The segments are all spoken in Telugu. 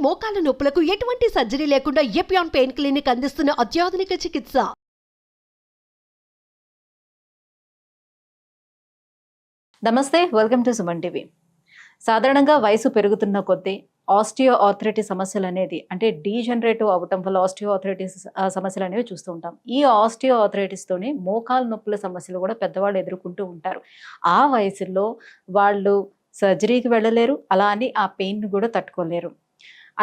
మోకాల నొప్పులకు ఎటువంటి సర్జరీ లేకుండా ఎపియాన్ పెయిన్ క్లినిక్ అందిస్తున్న అత్యాధునిక చికిత్స. నమస్తే, వెల్కమ్ టు సుమన్ టీవీ. సాధారణంగా వయసు పెరుగుతున్న కొద్దీ ఆస్టియో ఆర్థరైటిస్ సమస్యలు అనేది అంటే డీజనరేటివ్ అవ్వటం వల్ల ఆస్టియో ఆర్థరైటిస్ సమస్యలు అనేవి చూస్తూ ఉంటాం. ఈ ఆస్టియో ఆర్థరైటిస్తోనే మోకాలు నొప్పుల సమస్యలు కూడా పెద్దవాళ్ళు ఎదుర్కొంటూ ఉంటారు. ఆ వయసులో వాళ్ళు సర్జరీకి వెళ్ళలేరు, అలా అని ఆ పెయిన్ కూడా తట్టుకోలేరు.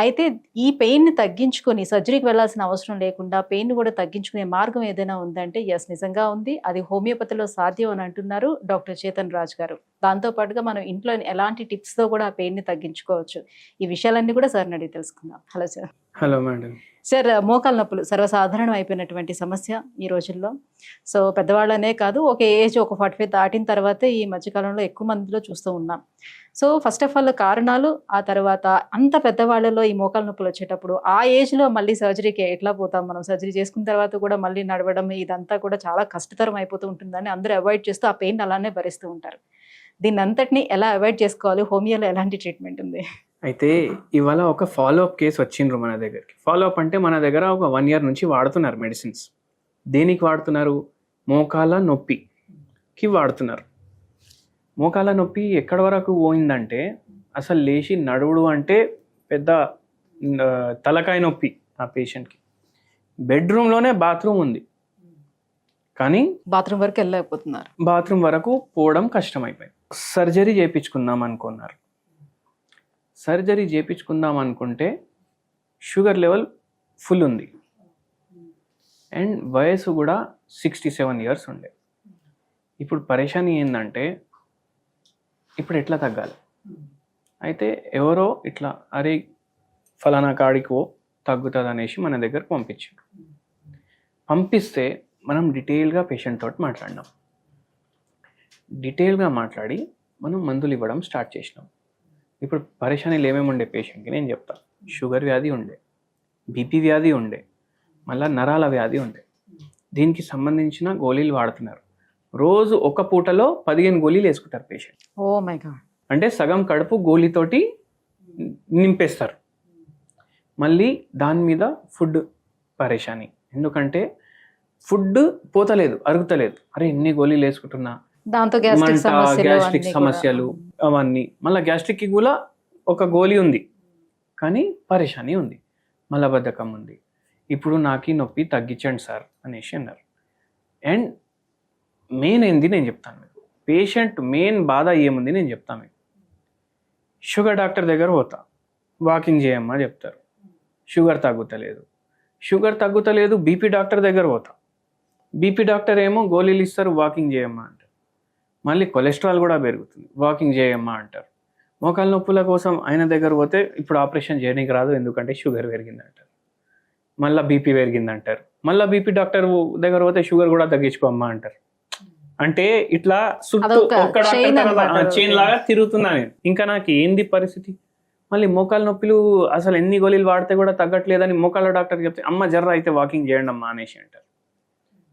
అయితే ఈ పెయిన్ని తగ్గించుకొని సర్జరీకి వెళ్ళాల్సిన అవసరం లేకుండా పెయిన్ కూడా తగ్గించుకునే మార్గం ఏదైనా ఉందంటే ఎస్, నిజంగా ఉంది. అది హోమియోపతిలో సాధ్యం అని అంటున్నారు డాక్టర్ చేతన్ రాజ్ గారు. దాంతోపాటుగా మనం ఇంట్లో ఎలాంటి టిప్స్తో కూడా ఆ పెయిన్ని తగ్గించుకోవచ్చు, ఈ విషయాలన్నీ కూడా సార్ని అడిగి తెలుసుకుందాం. Hello sir. Hello madam. Sir, మోకాలు నొప్పులు సర్వసాధారణం అయిపోయినటువంటి సమస్య ఈ రోజుల్లో. సో పెద్దవాళ్ళనే కాదు, ఒక ఏజ్ ఒక 45 దాటిన తర్వాతే ఈ మధ్యకాలంలో ఎక్కువ మందిలో చూస్తూ ఉన్నాం. సో ఫస్ట్ ఆఫ్ ఆల్ కారణాలు, ఆ తర్వాత అంత పెద్దవాళ్ళలో ఈ మోకాలు నొప్పులు వచ్చేటప్పుడు ఆ ఏజ్లో మళ్ళీ సర్జరీకి ఎట్లా పోతాం మనం? సర్జరీ చేసుకున్న తర్వాత కూడా మళ్ళీ నడవడం ఇదంతా కూడా చాలా కష్టతరం అయిపోతూ ఉంటుందని అందరూ అవాయిడ్ చేస్తూ ఆ పెయిన్ అలానే భరిస్తూ ఉంటారు. దీన్ని అంతటిని ఎలా అవాయిడ్ చేసుకోవాలి? హోమియోలో ఎలాంటి ట్రీట్మెంట్ ఉంది? అయితే ఇవాళ ఒక ఫాలోఅప్ కేసు వచ్చిండ్రు మన దగ్గరికి. ఫాలోఅప్ అంటే మన దగ్గర ఒక 1 year నుంచి వాడుతున్నారు మెడిసిన్స్. దేనికి వాడుతున్నారు? మోకాల నొప్పికి వాడుతున్నారు. మోకాల నొప్పి ఎక్కడి వరకు పోయిందంటే అసలు లేచి నడువుడు అంటే పెద్ద తలకాయ నొప్పి ఆ పేషెంట్కి. బెడ్రూమ్లోనే బాత్రూమ్ ఉంది కానీ బాత్రూమ్ వరకు వెళ్ళలేకపోతున్నారు. బాత్రూమ్ వరకు పోవడం కష్టమైపోయింది. సర్జరీ చేయించుకుందాం అనుకున్నారు. సర్జరీ చేయించుకుందాం అనుకుంటే షుగర్ లెవెల్ ఫుల్ ఉంది అండ్ వయసు కూడా 67 years ఉండే. ఇప్పుడు పరేషాని ఏంటంటే ఇప్పుడు ఎట్లా తగ్గాలి? అయితే ఎవరో ఇట్లా అరే ఫలానా కాడికో తగ్గుతుంది అనేసి మన దగ్గర పంపించారు. పంపిస్తే మనం డీటెయిల్గా పేషెంట్ తోటి మాట్లాడినాం. డీటెయిల్గా మాట్లాడి మనం మందులు ఇవ్వడం స్టార్ట్ చేసినాం. ఇప్పుడు పరేషానీలు ఏమేమి ఉండే పేషెంట్కి నేను చెప్తా. షుగర్ వ్యాధి ఉండే, బీపీ వ్యాధి ఉండే, మళ్ళీ నరాల వ్యాధి ఉండే. దీనికి సంబంధించిన గోళీలు వాడుతున్నారు. రోజు ఒక పూటలో 15 గోళీలు వేసుకుంటారు పేషెంట్. Oh my God. అంటే సగం కడుపు గోళీతోటి నింపేస్తారు. మళ్ళీ దాని మీద ఫుడ్ పరేషాని, ఎందుకంటే ఫుడ్ పోతలేదు, అరుగుతలేదు. అరే ఎన్ని గోళీలు వేసుకుంటున్నా, దాంతో గ్యాస్ట్రిక్ సమస్యలు అవన్నీ. మళ్ళీ గ్యాస్ట్రిక్కి కూడా ఒక గోళీ ఉంది కానీ పరేషాని ఉంది, మలబద్ధకం ఉంది. ఇప్పుడు నాకు నొప్పి తగ్గించండి సార్ అనేసి అన్నారు. అండ్ మెయిన్ ఏంది నేను చెప్తాను మీకు. పేషెంట్ మెయిన్ బాధ ఏముంది నేను చెప్తాను మీకు. షుగర్ డాక్టర్ దగ్గర పోతా, వాకింగ్ చేయమ్మా చెప్తారు, షుగర్ తగ్గుతలేదు. షుగర్ తగ్గుతలేదు. బీపీ డాక్టర్ దగ్గర పోతా, బీపీ డాక్టర్ ఏమో గోళీలు ఇస్తారు, వాకింగ్ చేయమ్మా అంటారు. మళ్ళీ కొలెస్ట్రాల్ కూడా పెరుగుతుంది, వాకింగ్ చేయమ్మా అంటారు. మోకాల నొప్పుల కోసం ఆయన దగ్గర పోతే ఇప్పుడు ఆపరేషన్ చేయడానికి రాదు ఎందుకంటే షుగర్ పెరిగిందంటారు. మళ్ళీ బీపీ పెరిగిందంటారు. మళ్ళీ బీపీ డాక్టర్ దగ్గర పోతే షుగర్ కూడా తగ్గించుకోమ్మా అంటారు. అంటే ఇట్లా చుట్టూ ఒక్క చైన్ లాగా తిరుగుతున్నా నేను. ఇంకా నాకు ఏంది పరిస్థితి? మళ్ళీ మోకాల నొప్పులు అసలు ఎన్ని గోళీలు వాడితే కూడా తగ్గట్లేదని మోకాల డాక్టర్ చెప్తే అమ్మ జర్ర అయితే వాకింగ్ చేయండి అమ్మా అనేసి అంటారు.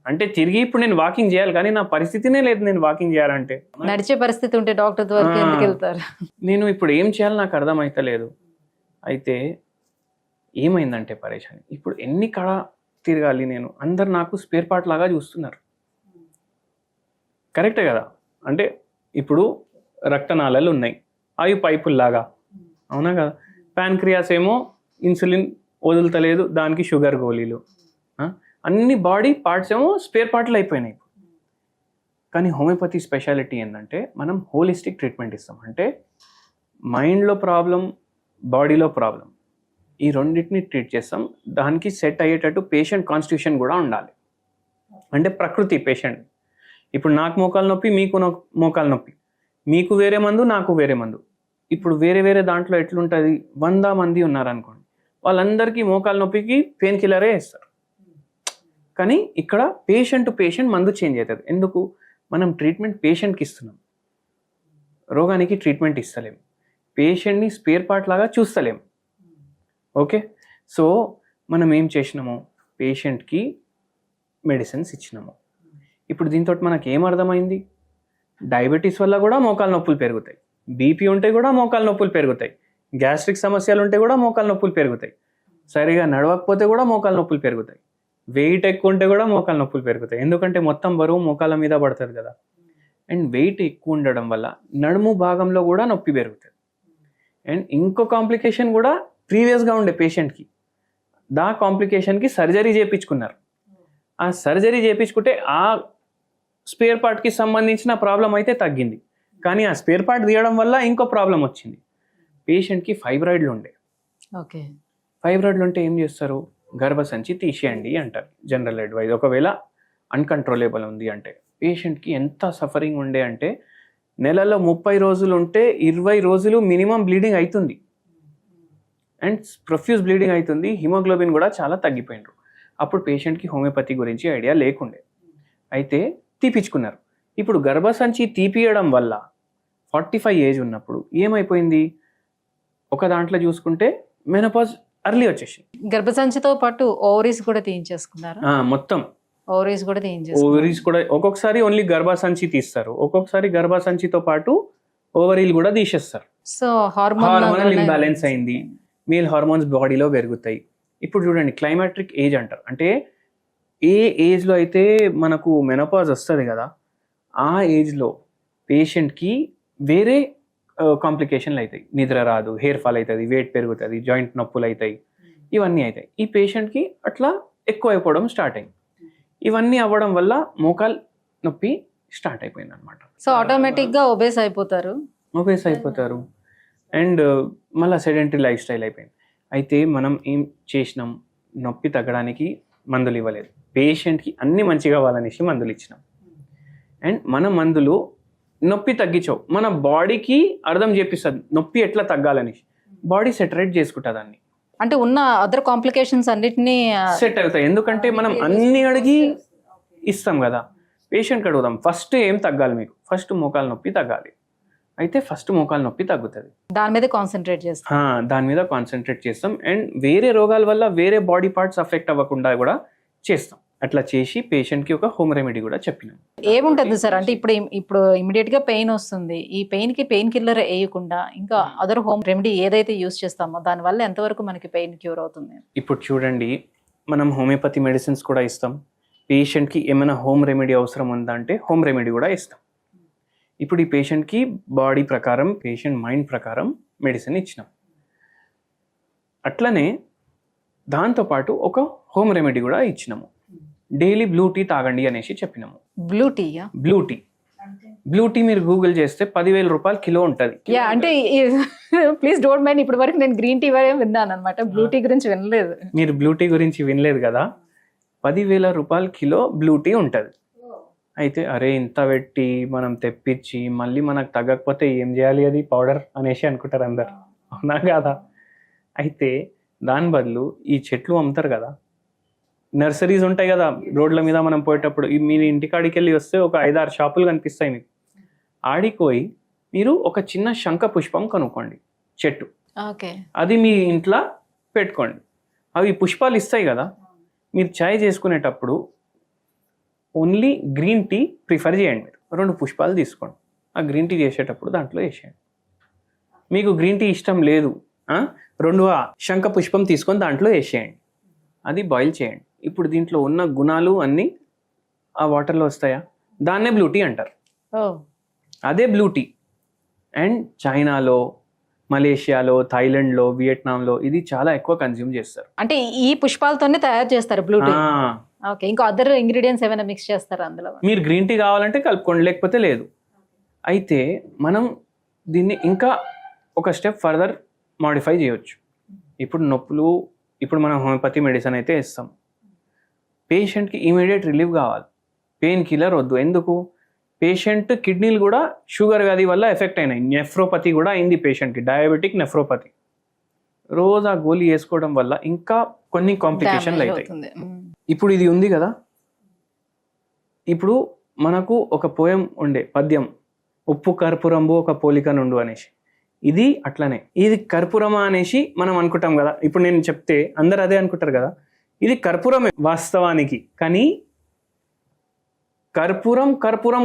అంటే తిరిగి ఇప్పుడు నేను వాకింగ్ చేయాలి కానీ నా పరిస్థితినే లేదు నేను వాకింగ్ చేయాలంటే. నడిచే పరిస్థితి ఉంటే డాక్టర్ దగ్గరికి ఎందుకు వెళ్తారు? నేను ఇప్పుడు ఏం చేయాలి నాకు అర్థమైతలేదు. అయితే ఏమైందంటే పరేషాని, ఇప్పుడు ఎన్ని కడ తిరగాలి నేను? అందరు నాకు స్పేర్ పార్ట్ లాగా చూస్తున్నారు. కరెక్టే కదా? అంటే ఇప్పుడు రక్తనాళాలు ఉన్నాయి, అవి పైపుల్లాగా, అవునా కదా? ప్యాన్క్రియాస్ ఏమో ఇన్సులిన్ వదులుతలేదు, దానికి షుగర్ గోళీలు. అన్ని బాడీ పార్ట్స్ ఏమో స్పేర్ పార్ట్లు అయిపోయినాయి. కానీ హోమియోపతి స్పెషాలిటీ ఏంటంటే మనం హోలిస్టిక్ ట్రీట్మెంట్ ఇస్తాం. అంటే మైండ్లో ప్రాబ్లం, బాడీలో ప్రాబ్లం, ఈ రెండింటిని ట్రీట్ చేస్తాం. దానికి సెట్ అయ్యేటట్టు పేషెంట్ కాన్స్టిట్యూషన్ కూడా ఉండాలి. అంటే ప్రకృతి పేషెంట్. ఇప్పుడు నాకు మోకాల నొప్పి, మీకు మోకాల నొప్పి, మీకు వేరే మందు, నాకు వేరే మందు. ఇప్పుడు వేరే వేరే దాంట్లో ఎట్లుంటుంది? 100 మంది ఉన్నారనుకోండి, వాళ్ళందరికీ మోకాల నొప్పికి పెయిన్ కిల్లరే ఇస్తారు. కానీ ఇక్కడ పేషెంట్ టు పేషెంట్ మందు చేంజ్ అవుతుంది. ఎందుకు? మనం ట్రీట్మెంట్ పేషెంట్కి ఇస్తున్నాం, రోగానికి ట్రీట్మెంట్ ఇస్తలేము. పేషెంట్ని స్పేర్ పార్ట్ లాగా చూస్తలేము. ఓకే, సో మనం ఏం చేసినాము? పేషెంట్కి మెడిసిన్స్ ఇచ్చినాము. ఇప్పుడు దీంతో మనకి ఏం అర్థమైంది? డయాబెటీస్ వల్ల కూడా మోకాలు నొప్పులు పెరుగుతాయి, బీపీ ఉంటే కూడా మోకాలు నొప్పులు పెరుగుతాయి. గ్యాస్ట్రిక్ సమస్యలు ఉంటే కూడా మోకాలు నొప్పులు పెరుగుతాయి, సరిగా నడవకపోతే కూడా మోకాలు నొప్పులు పెరుగుతాయి, వెయిట్ ఎక్కువ ఉంటే కూడా మోకాలు నొప్పులు పెరుగుతాయి. ఎందుకంటే మొత్తం బరువు మోకాల మీద పడుతుంది కదా. అండ్ వెయిట్ ఎక్కువ ఉండడం వల్ల నడుము భాగంలో కూడా నొప్పి పెరుగుతుంది. అండ్ ఇంకో కాంప్లికేషన్ కూడా ప్రీవియస్గా ఉండే పేషెంట్కి, కాంప్లికేషన్కి సర్జరీ చేయించుకున్నారు. ఆ సర్జరీ చేయించుకుంటే ఆ స్పేర్ పార్ట్కి సంబంధించిన ప్రాబ్లం అయితే తగ్గింది, కానీ ఆ స్పేర్ పార్ట్ తీయడం వల్ల ఇంకో ప్రాబ్లం వచ్చింది. పేషెంట్కి ఫైబ్రాయిడ్లు ఉండే. ఓకే, ఫైబ్రాయిడ్లు ఉంటే ఏం చేస్తారు, గర్భసంచి తీసేయండి అంటారు జనరల్ అడ్వైజ్. ఒకవేళ అన్కంట్రోలేబుల్ ఉంది అంటే పేషెంట్కి ఎంత సఫరింగ్ ఉండే అంటే నెలలో 30 రోజులు ఉంటే 20 రోజులు మినిమం బ్లీడింగ్ అవుతుంది అండ్ ప్రొఫ్యూజ్ బ్లీడింగ్ అవుతుంది. హిమోగ్లోబిన్ కూడా చాలా తగ్గిపోయినారు. అప్పుడు పేషెంట్కి హోమియోపతి గురించి ఐడియా లేకుండే, అయితే తీపిచ్చుకున్నారు. ఇప్పుడు గర్భసంచి తీపియడం వల్ల 45 ఏజ్ ఉన్నప్పుడు ఏమైపోయింది, ఒక దాంట్లో చూసుకుంటే మెనోపాజ్ అర్లీ వచ్చేసి, గర్భసంచితో పాటు ఓవరీస్ కూడా తీయించేసుకున్నారు. మొత్తం ఓవరీస్ కూడా ఓవరీస్ కూడా ఒక్కొక్కసారి ఓన్లీ గర్భసంచి తీస్తారు, ఒక్కొక్కసారి గర్భసంచితో పాటు ఓవరీలు కూడా తీసేస్తారు. సో హార్మోనల్ ఇంబ్యాలెన్స్ అయింది, మేల్ హార్మోన్స్ బాడీలో పెరుగుతాయి. ఇప్పుడు చూడండి క్లైమాట్రిక్ ఏజ్ అంటారు, అంటే ఏ ఏజ్లో అయితే మనకు మెనోపాజ్ వస్తుంది కదా, ఆ ఏజ్లో పేషెంట్కి వేరే కాంప్లికేషన్లు అవుతాయి. నిద్ర రాదు, హెయిర్ ఫాల్ అవుతుంది, వెయిట్ పెరుగుతుంది, జాయింట్ నొప్పులు అవుతాయి, ఇవన్నీ అవుతాయి. ఈ పేషెంట్కి అట్లా ఎక్కువ అయిపోవడం స్టార్ట్ అయింది. ఇవన్నీ అవ్వడం వల్ల మోకాలు నొప్పి స్టార్ట్ అయిపోయింది అనమాట. సో ఆటోమేటిక్గా ఒబేస్ అయిపోతారు అండ్ మళ్ళీ సెడెంటరీ లైఫ్ స్టైల్ అయిపోయింది. అయితే మనం ఏం చేసినాం, నొప్పి తగ్గడానికి మందులు ఇవ్వలేదు, పేషెంట్కి అన్ని మంచిగా కావాలనేసి మందులు ఇచ్చినాం. అండ్ మన మందులు నొప్పి తగ్గించవు, మన బాడీకి అర్థం చేపిస్తుంది నొప్పి ఎట్లా తగ్గాలనేసి. బాడీ సెటరేట్ చేసుకుంటుంది అన్ని, అంటే ఉన్న అదర్ కాంప్లికేషన్స్ అన్నిటినీ సెట్ అవుతాయి. ఎందుకంటే మనం అన్ని అడిగి ఇస్తాం కదా, పేషెంట్కి అడుగుదాం ఫస్ట్ ఏం తగ్గాలి మీకు, ఫస్ట్ మోకాలు నొప్పి తగ్గాలి, అయితే ఫస్ట్ మోకాలు నొప్పి తగ్గుతుంది, దాని మీద కాన్సన్ట్రేట్ చేస్తాం. అండ్ వేరే రోగాల వల్ల వేరే బాడీ పార్ట్స్ అఫెక్ట్ అవ్వకుండా కూడా చేస్తాం. అట్లా చేసి పేషెంట్కి ఒక హోమ్ రెమెడీ కూడా చెప్పినాం. ఏముంటుంది సార్, అంటే ఇప్పుడు ఇమీడియట్గా పెయిన్ వస్తుంది, ఈ పెయిన్కి పెయిన్ కిల్లర్ వేయకుండా ఇంకా అదర్ హోమ్ రెమెడీ ఏదైతే యూస్ చేస్తామో దానివల్ల ఎంతవరకు మనకి పెయిన్ క్యూర్ అవుతుంది? ఇప్పుడు చూడండి, మనం హోమియోపతి మెడిసిన్స్ కూడా ఇస్తాం, పేషెంట్కి ఏమైనా హోమ్ రెమెడీ అవసరం ఉందా అంటే హోమ్ రెమెడీ కూడా ఇస్తాం. ఇప్పుడు ఈ పేషెంట్కి బాడీ ప్రకారం, పేషెంట్ మైండ్ ప్రకారం మెడిసిన్ ఇచ్చినాం. అట్లనే దాంతోపాటు ఒక హోమ్ రెమెడీ కూడా ఇచ్చినాము. డైలీ బ్లూ టీ తాగండి అనేసి చెప్పినాము. బ్లూ టీ మీరు గూగుల్ చేస్తే 10,000 రూపాయలు కిలో ఉంటుంది. అంటే ప్లీజ్ డోంట్ మైండ్, ఇప్పటి వరకు నేను గ్రీన్ టీ విన్నాను అనమాట, బ్లూ టీ గురించి వినలేదు. మీరు బ్లూ టీ గురించి వినలేదు కదా, 10,000 రూపాయలు కిలో బ్లూ టీ ఉంటుంది. అయితే అరే ఇంత పెట్టి మనం తెప్పించి మళ్ళీ మనకు తగ్గకపోతే ఏం చేయాలి, అది పౌడర్ అనేసి అనుకుంటారు అందరు, అవునా కదా? అయితే దాని బదులు ఈ చెట్లు అమ్ముతారు కదా, నర్సరీస్ ఉంటాయి కదా రోడ్ల మీద, మనం పోయేటప్పుడు మీరు ఇంటికాడికి వెళ్ళి వస్తే ఒక 5-6 షాపులు కనిపిస్తాయి మీకు. ఆడిపోయి మీరు ఒక చిన్న శంఖ పుష్పం కనుక్కోండి, చెట్టు, అది మీ ఇంట్లో పెట్టుకోండి. అవి పుష్పాలు ఇస్తాయి కదా, మీరు చాయ్ చేసుకునేటప్పుడు ఓన్లీ గ్రీన్ టీ ప్రిఫర్ చేయండి. మీరు 2 పుష్పాలు తీసుకోండి, ఆ గ్రీన్ టీ చేసేటప్పుడు దాంట్లో వేసేయండి. మీకు గ్రీన్ టీ ఇష్టం లేదు, 2 శంఖ పుష్పం తీసుకొని దాంట్లో వేసేయండి, అది బాయిల్ చేయండి. ఇప్పుడు దీంట్లో ఉన్న గుణాలు అన్నీ ఆ వాటర్లో వస్తాయా, దాన్నే బ్లూ టీ అంటారు. అదే బ్లూ టీ. అండ్ చైనాలో, మలేషియాలో, థాయిలాండ్లో, వియట్నాంలో ఇది చాలా ఎక్కువ కన్జ్యూమ్ చేస్తారు. అంటే ఈ పుష్పాలతోనే తయారు చేస్తారు బ్లూ టీ. ఓకే, ఇంకా అదర్ ఇంగ్రీడియంట్స్ ఏమైనా మిక్స్ చేస్తారా అందులో? మీరు గ్రీన్ టీ కావాలంటే కలుపుకోండి, లేకపోతే లేదు. అయితే మనం దీన్ని ఇంకా ఒక స్టెప్ ఫర్దర్ మాడిఫై చేయొచ్చు. ఇప్పుడు నొప్పులు, ఇప్పుడు మనం హోమియోపతి మెడిసిన్ అయితే ఇస్తాం, పేషెంట్కి ఇమీడియట్ రిలీఫ్ కావాలి, పెయిన్ కిల్లర్ వద్దు. ఎందుకు, పేషెంట్ కిడ్నీలు కూడా షుగర్ వ్యాధి వల్ల ఎఫెక్ట్ అయినాయి, నెఫ్రోపతి కూడా అయింది పేషెంట్కి, డయాబెటిక్ నెఫ్రోపతి. రోజు ఆ గోళీ వేసుకోవడం వల్ల ఇంకా కొన్ని కాంప్లికేషన్లు అవుతాయి. ఇప్పుడు ఇది ఉంది కదా, ఇప్పుడు మనకు ఒక పోయం ఉండే పద్యం, ఉప్పు కర్పూరంబు ఒక పోలిక నుండు అనేసి, ఇది అట్లనే, ఇది కర్పూరమా అనేసి మనం అనుకుంటాం కదా. ఇప్పుడు నేను చెప్తే అందరు అదే అనుకుంటారు కదా, ఇది కర్పూరమే వాస్తవానికి, కానీ కర్పూరం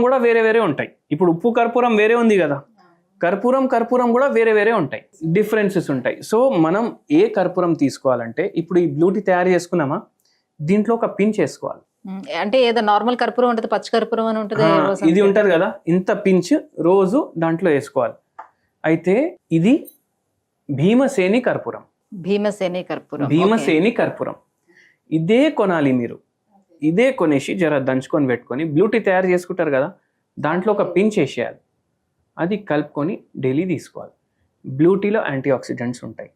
కూడా వేరే వేరే ఉంటాయి. ఇప్పుడు ఉప్పు కర్పూరం వేరే ఉంది కదా, కర్పూరం కూడా వేరే వేరే ఉంటాయి, డిఫరెన్సెస్ ఉంటాయి. సో మనం ఏ కర్పూరం తీసుకోవాలంటే ఇప్పుడు ఈ బ్లూ టీ తయారు చేసుకున్నామా, దీంట్లో ఒక పించ్ వేసుకోవాలి. అంటే ఏదో నార్మల్ కర్పూరం ఉంటుంది, పచ్చి కర్పూరం అని ఉంటుంది, ఇది ఉంటది కదా, ఇంత పించ్ రోజు దాంట్లో వేసుకోవాలి. అయితే ఇది భీమసేని కర్పూరం. భీమసేని కర్పూరం ఇదే కొనాలి మీరు. ఇదే కొనేసి జర దంచుకొని పెట్టుకొని బ్లూ టీ తయారు చేసుకుంటారు కదా, దాంట్లో ఒక పించ్ వేసేయాలి. అది కలుపుకొని డైలీ తీసుకోవాలి. బ్లూ టీలో యాంటీ ఆక్సిడెంట్స్ ఉంటాయి,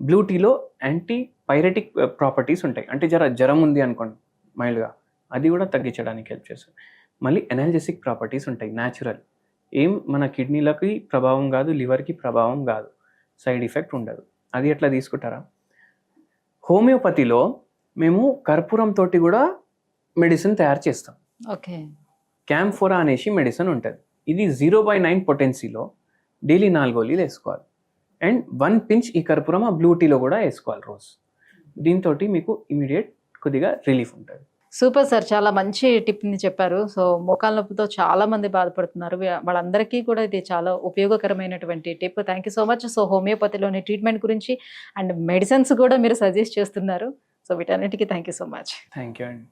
బ్లూ టీలో యాంటీ పైరెటిక్ ప్రాపర్టీస్ ఉంటాయి. అంటే జ్వరం ఉంది అనుకోండి మైల్డ్గా, అది కూడా తగ్గించడానికి హెల్ప్ చేస్తుంది. మళ్ళీ ఎనాల్జెసిక్ ప్రాపర్టీస్ ఉంటాయి, న్యాచురల్. ఏం మన కిడ్నీలకి ప్రభావం కాదు, లివర్కి ప్రభావం కాదు, సైడ్ ఎఫెక్ట్ ఉండదు. అది ఎట్లా తీసుకుంటారా, హోమియోపతిలో మేము కర్పూరం తోటి కూడా మెడిసిన్ తయారు చేస్తాం. ఓకే, క్యాంఫోరా అనేసి మెడిసిన్ ఉంటుంది. ఇది 0/9 పొటెన్సీలో డైలీ 4 గోళీలు వేసుకోవాలి. అండ్ 1 పించ్ ఈ కర్పూరం ఆ బ్లూ టీలో కూడా వేసుకోవాలి రోజు. దీంతో మీకు ఇమీడియట్ కొద్దిగా రిలీఫ్ ఉంటుంది. సూపర్ సార్, చాలా మంచి టిప్ని చెప్పారు. సో మోకాల నొప్పితో చాలా మంది బాధపడుతున్నారు, వాళ్ళందరికీ కూడా ఇది చాలా ఉపయోగకరమైనటువంటి tip. Thank you so much. So హోమియోపతిలోని ట్రీట్మెంట్ గురించి అండ్ మెడిసిన్స్ కూడా మీరు సజెస్ట్ చేస్తున్నారు. సో వీటన్నిటికీ thank you so much. Thank you అండి.